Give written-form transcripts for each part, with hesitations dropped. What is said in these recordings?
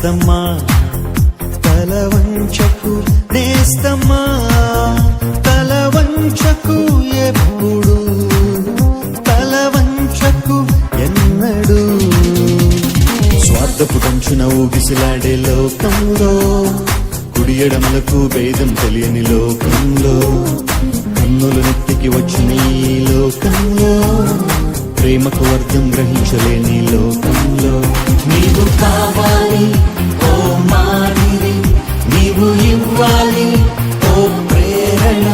నేస్తమ్మా తల వంచకు, నేస్తమ్మా తల వంచకు, ఎప్పుడు తల వంచకు ఎన్నడు. స్వార్థపు కంచున ఊగిసిలాడే లోకంలో, కుడి ఎడమలకు భేదం తెలియని లోకంలో, కన్నులు నెత్తికి వచ్చిన ఈ లోకంలో, ప్రేమకు అర్థం గ్రహించలేని లోకంలో, నీవు కావాలి ఓ మాదిరి, నీవు ఇవ్వాలి ఓ ప్రేరణ,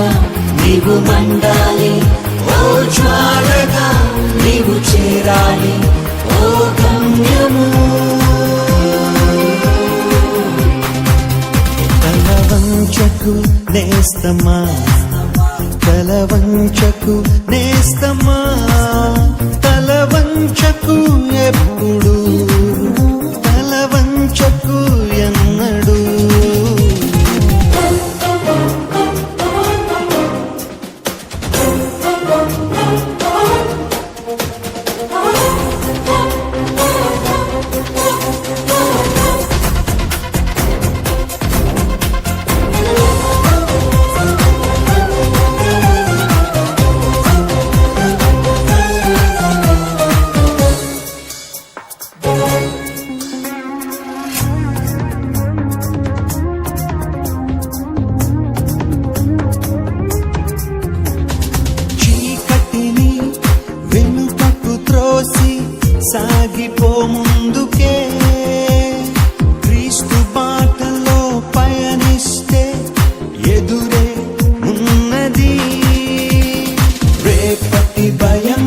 నీవు మండాలి ఓ జ్వాలగా, నీవు చేరాలి ఓ గమ్యము. తల వంచకు నేస్తమా, తల వంచకు నేస్తమా, తల వంచకు ఎప్పుడు, తల వంచకు ఎన్నడు. సాగిపో ముందుకే, క్రీస్తు బాటలో పయనిస్తే ఎదురే ఉన్నది. రేపటి భయం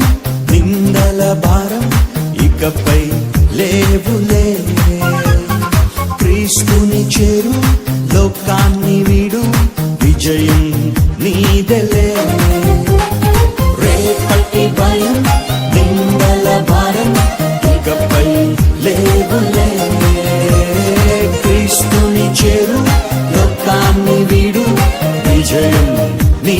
నిందల భారం ఇకపై లేవులే, క్రీస్తుని చేరు లోకాన్ని వీడు, విజయం నీదలే. రేపటి భయం నిందల భారం ఇకపై లేవులే, క్రీస్తుని చేరు లోకాన్ని వీడు, విజయం నీ